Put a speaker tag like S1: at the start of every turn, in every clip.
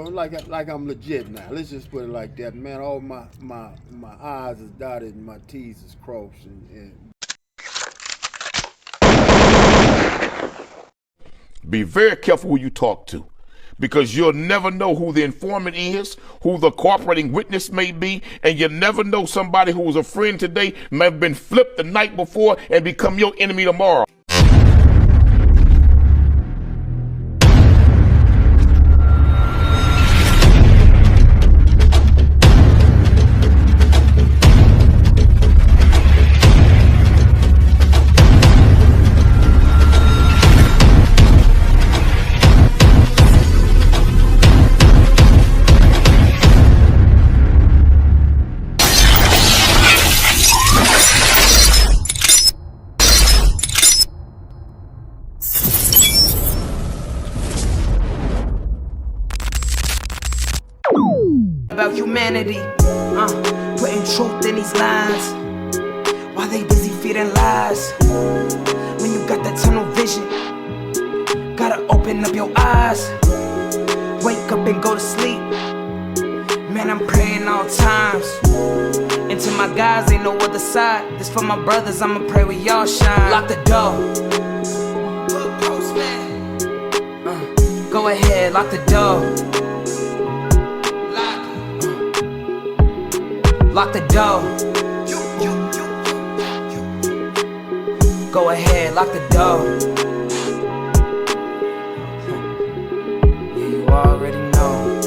S1: like I'm legit now. Let's just put it like that, man. All my I's is dotted and my T's is crossed, and
S2: Be very careful who you talk to, because you'll never know who the informant is, who the cooperating witness may be, and you never know, somebody who was a friend today may have been flipped the night before and become your enemy tomorrow.
S3: About humanity, putting truth in these lies, while they busy feeding lies. When you got that tunnel vision, gotta open up your eyes. Wake up and go to sleep. Man, I'm praying all times. And to my guys, ain't no other side. This for my brothers, I'ma pray we all shine. Lock the door. Go ahead, lock the door. Lock the door. Go ahead, lock the door. Yeah, you already know.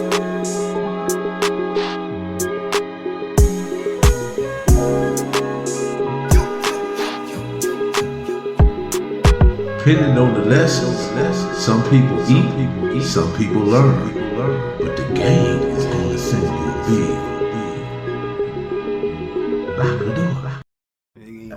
S4: Depending on the lessons, some people eat, some people learn. But the game is gonna send you a bill. Lock the door.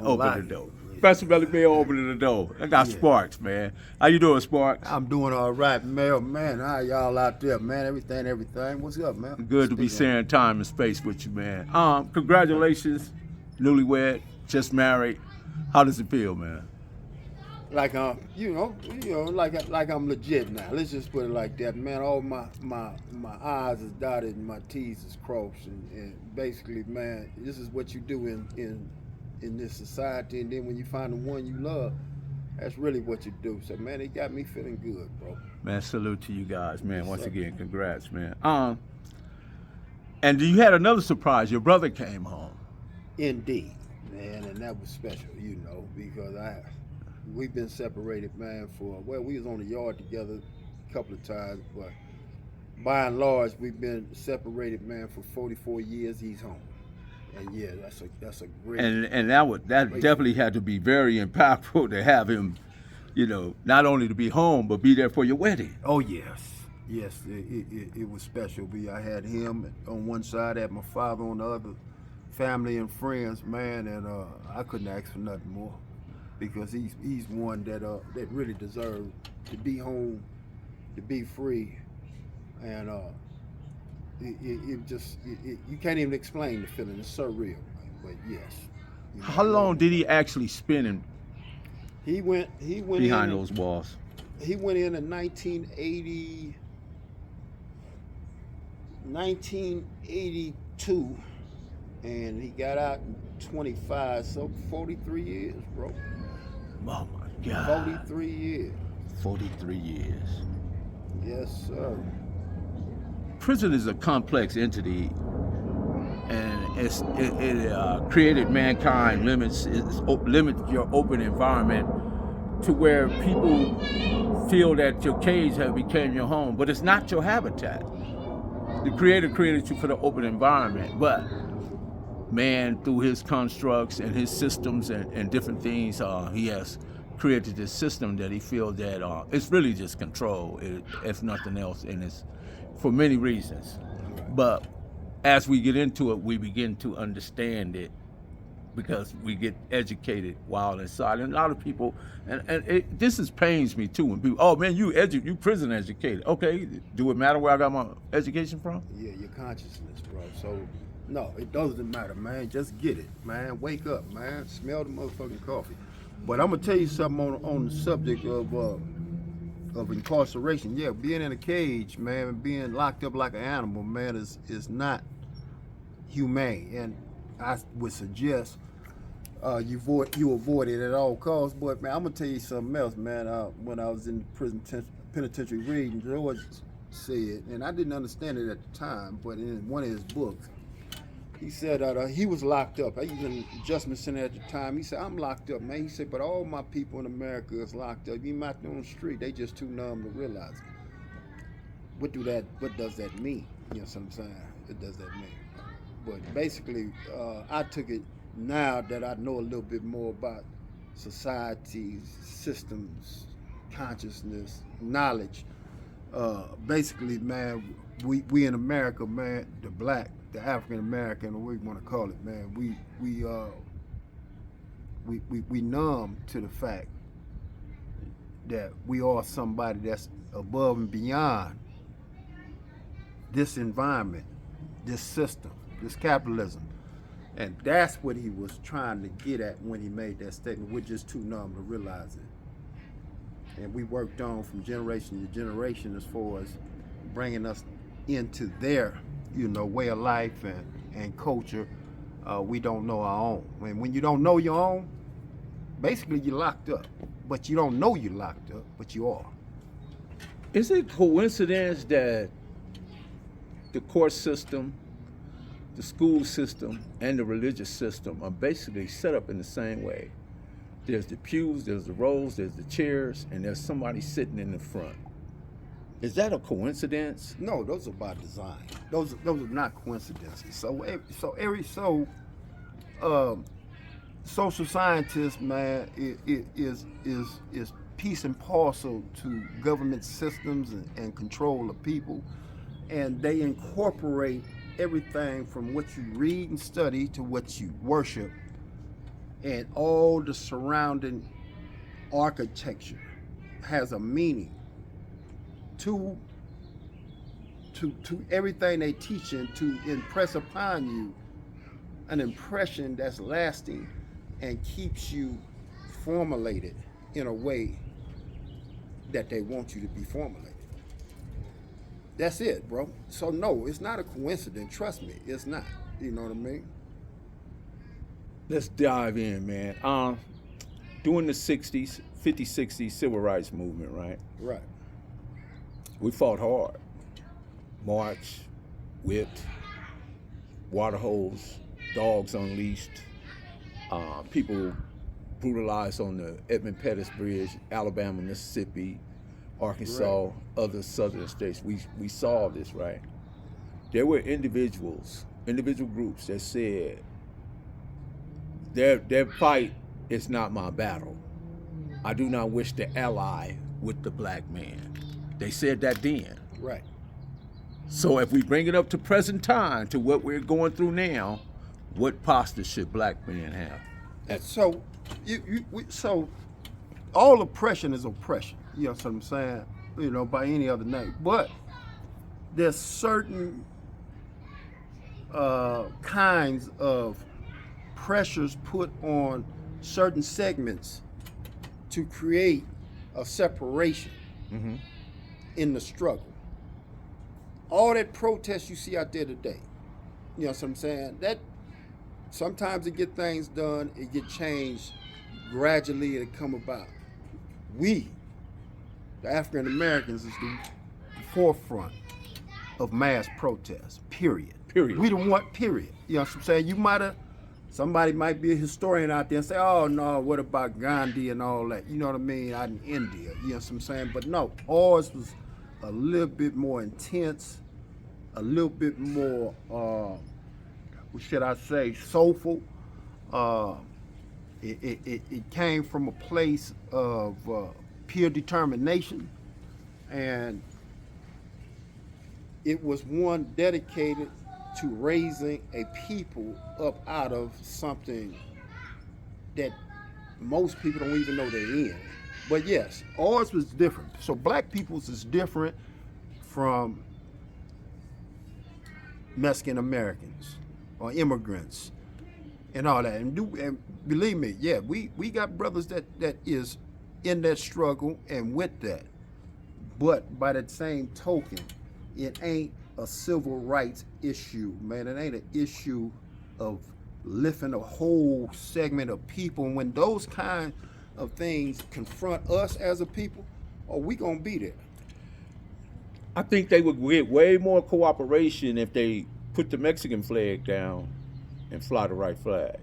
S5: Open the door. Professor Belly Bear opening the door. I got Sparks, man. How you doing, Sparks?
S1: I'm doing all right, man. How y'all out there, man? Everything. What's up, man?
S5: Good to be sharing time and space with you, man. Congratulations, newlywed, just married. How does it feel, man?
S1: Like like I'm legit now. Let's just put it like that, man. All my I's is dotted and my T's is crossed, and basically, man, this is what you do in this society. And then when you find the one you love, that's really what you do. So, man, it got me feeling good, bro.
S5: Man, salute to you guys, man. Once again, congrats, man. And you had another surprise. Your brother came home.
S1: Indeed, man, and that was special, because we've been separated, man, we was on the yard together a couple of times, but by and large, we've been separated, man, for 44 years. He's home. And yeah, that's a great.
S5: And that definitely had to be very impactful to have him, not only to be home but be there for your wedding.
S1: Oh yes, it was special. I had him on one side, I had my father on the other, family and friends, man, and I couldn't ask for nothing more, because he's one that really deserved to be home, to be free, and you can't even explain the feeling. It's surreal, but yes.
S5: How long did he actually spend
S1: He went
S5: behind those walls?
S1: He went in 1982, and he got out in 25, so 43 years, bro.
S5: Oh my God.
S1: 43 years.
S5: 43 years.
S1: Yes, sir.
S5: Prison is a complex entity, and it created mankind, limits your open environment to where people feel that your cage has become your home, but it's not your habitat. The Creator created you for the open environment, but man, through his constructs and his systems and different things, he has created this system that he feels that it's really just control. It's nothing else, and it's for many reasons. But as we get into it, we begin to understand it, because we get educated while inside. And a lot of people, this pains me too, when people, oh man, you prison educated. Okay, do it matter where I got my education from?
S1: Yeah, your consciousness, bro. So, no, it doesn't matter, man. Just get it, man. Wake up, man. Smell the motherfucking coffee. But I'm gonna tell you something on the subject of of incarceration. Yeah, being in a cage, man, being locked up like an animal, man, is not humane. And I would suggest you avoid it at all costs. But man, I'm gonna tell you something else, man. When I was in the penitentiary reading, George said, and I didn't understand it at the time, but in one of his books, he said that he was locked up. He was in adjustment center at the time. He said, I'm locked up, man. He said, but all my people in America is locked up. You out there on the street, they just too numb to realize it. What does that mean? You know what I'm saying? What does that mean? But basically, I took it now that I know a little bit more about societies, systems, consciousness, knowledge. Basically, man, we in America, man, the African American, or what you want to call it, man, we numb to the fact that we are somebody that's above and beyond this environment, this system, this capitalism. And that's what he was trying to get at when he made that statement. We're just too numb to realize it. And we worked on from generation to generation as far as bringing us into their, way of life and culture. We don't know our own. When you don't know your own, basically you're locked up. But you don't know you're locked up, but you are.
S5: Is it coincidence that the court system, the school system, and the religious system are basically set up in the same way? There's the pews, there's the rows, there's the chairs, and there's somebody sitting in the front. Is that a coincidence?
S1: No, those are by design. Those are not coincidences. Social scientists, man, is piece and parcel to government systems and control of people, and they incorporate everything from what you read and study to what you worship, and all the surrounding architecture has a meaning to everything they teach, and to impress upon you an impression that's lasting and keeps you formulated in a way that they want you to be formulated. That's it, bro. So no, it's not a coincidence. Trust me, it's not. You know what I mean?
S5: Let's dive in, man. During the 60s, 50s, 60s civil rights movement, right?
S1: Right.
S5: We fought hard. Marched, whipped, water hose, dogs unleashed, people brutalized on the Edmund Pettus Bridge, Alabama, Mississippi, Arkansas,
S1: right.
S5: Other southern states. We saw this, right? There were individual groups that said their fight is not my battle. I do not wish to ally with the black man. They said that then.
S1: Right. So
S5: if we bring it up to present time, to what we're going through now, what posture should black men have?
S1: So all oppression is oppression. You know what I'm saying? By any other name. But there's certain kinds of pressures put on certain segments to create a separation in the struggle. All that protest you see out there today, you know what I'm saying? That sometimes it get things done, it get changed gradually, it come about. We, the African Americans, is the forefront of mass protest, period. We don't want, period. You know what I'm saying? Somebody might be a historian out there and say, oh no, what about Gandhi and all that? You know what I mean? Out in India, you know what I'm saying? But no, ours was a little bit more intense, a little bit more, what should I say, soulful. It came from a place of pure determination, and it was one dedicated to raising a people up out of something that most people don't even know they're in. But yes, ours was different. So black people's is different from Mexican Americans or immigrants and all that. And believe me, yeah, we got brothers that is in that struggle and with that. But by that same token, it ain't a civil rights issue, man. It ain't an issue of lifting a whole segment of people. And when those kind of things confront us as a people, are we gonna be there?
S5: I think they would get way more cooperation if they put the Mexican flag down and fly the right flag.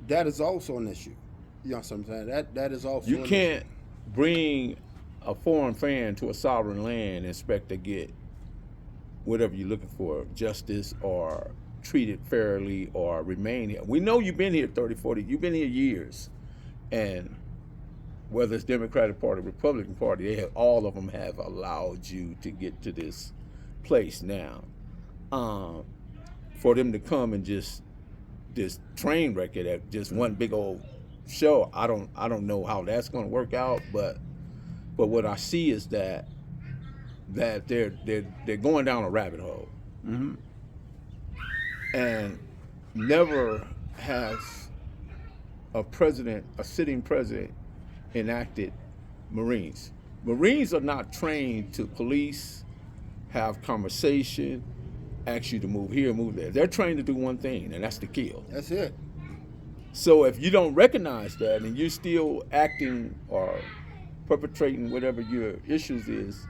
S1: That is also an issue. You know what I'm saying? That is also
S5: You
S1: an
S5: can't
S1: issue.
S5: bring a foreign fan to a sovereign land and expect to get whatever you're looking for, justice or treated fairly or remain here. We know you've been here 30, 40, you've been here years. And whether it's Democratic Party, Republican Party, all of them have allowed you to get to this place now. For them to come and just this train wreck it at just one big old show, I don't know how that's going to work out, but what I see is that they're going down a rabbit hole, and never has a sitting president enacted Marines. Marines are not trained to police, have conversation, ask you to move here, move there. They're trained to do one thing, and that's to kill.
S1: That's it.
S5: So if you don't recognize that and you're still acting or perpetrating whatever your issues is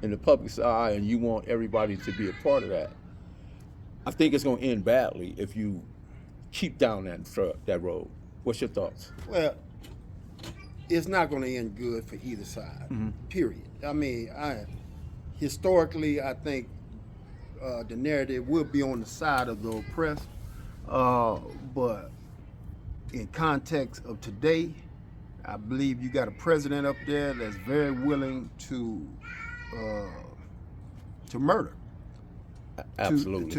S5: in the public's eye and you want everybody to be a part of that, I think it's going to end badly if you keep down that road. What's your thoughts?
S1: Well, it's not going to end good for either side, period. I mean, historically, I think the narrative will be on the side of the oppressed, but in context of today, I believe you got a president up there that's very willing to murder,
S5: Absolutely.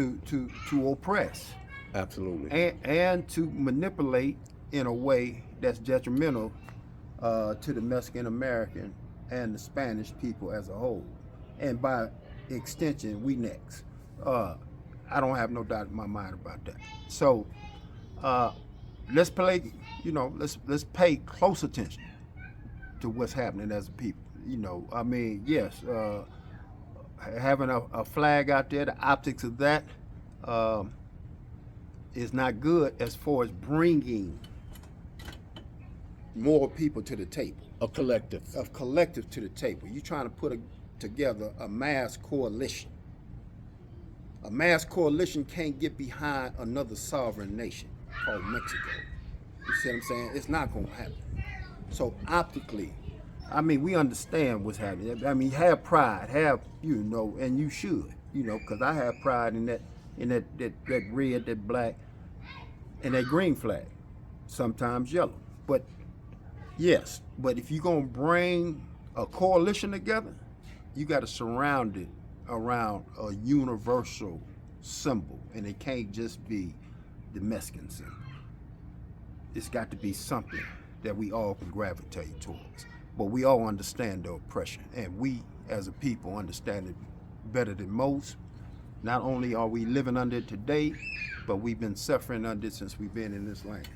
S1: to oppress,
S5: Absolutely.
S1: and to manipulate in a way that's detrimental to the Mexican American and the Spanish people as a whole, and by extension, we next. I don't have no doubt in my mind about that. So let's play, let's pay close attention to what's happening as a people. I mean, yes, having a flag out there, the optics of that is not good as far as bringing more people to the table.
S5: A collective.
S1: Of collective to the table. You're trying to put together a mass coalition. A mass coalition can't get behind another sovereign nation called Mexico. You see what I'm saying? It's not going to happen. So optically, I mean, we understand what's happening. I mean, have pride, and you should, because I have pride in that red, that black, and that green flag. Sometimes yellow, but yes. But if you're gonna bring a coalition together, you got to surround it around a universal symbol, and it can't just be the Mexican symbol. It's got to be something that we all can gravitate towards. But we all understand the oppression, and we as a people understand it better than most. Not only are we living under it today, but we've been suffering under it since we've been in this land.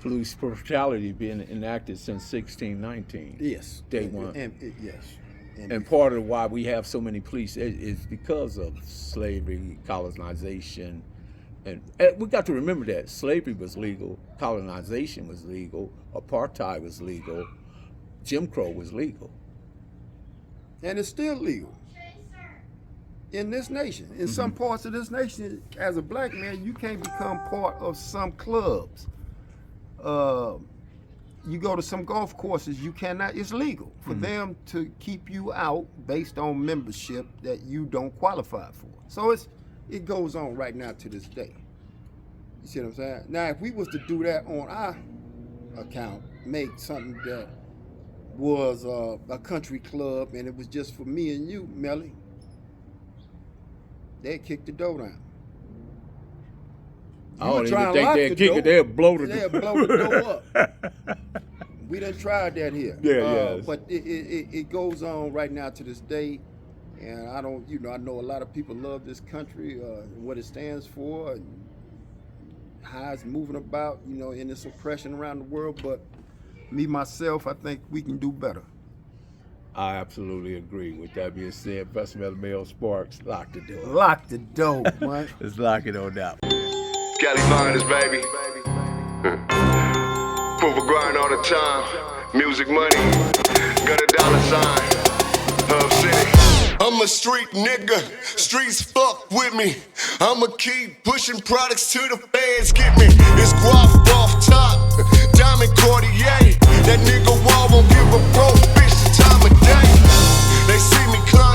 S5: Police brutality being enacted since 1619.
S1: Yes.
S5: Day one.
S1: Yes.
S5: And part of why we have so many police is because of slavery, colonization. And we got to remember that slavery was legal, colonization was legal, apartheid was legal, Jim Crow was legal.
S1: And it's still legal in this nation. In some parts of this nation, as a black man, you can't become part of some clubs. You go to some golf courses, you cannot, it's legal for them to keep you out based on membership that you don't qualify for. So it goes on right now to this day. You see what I'm saying? Now, if we was to do that on our account, make something that was a country club and it was just for me and you, Melly, they'd kick the door down.
S5: I don't even think they'd kick it, they'd blow
S1: the door up. We done tried that here.
S5: Yes.
S1: But it goes on right now to this day. And I don't, I know a lot of people love this country, and what it stands for, and how it's moving about, in this oppression around the world. But me, myself, I think we can do better.
S6: I absolutely agree. With that being said, Professor Mel Sparks, lock the door.
S1: Lock the door, man.
S5: Let's lock it on that.
S7: Cali Miners, baby. Proof of grind all the time. Music money. Got a dollar sign. Hub City. I'm a street nigga. Streets fuck with me. I'ma keep pushing products till the fans get me. It's guap off top. Diamond Cartier. That nigga Wall won't give a broke bitch the time of day. They see me climb.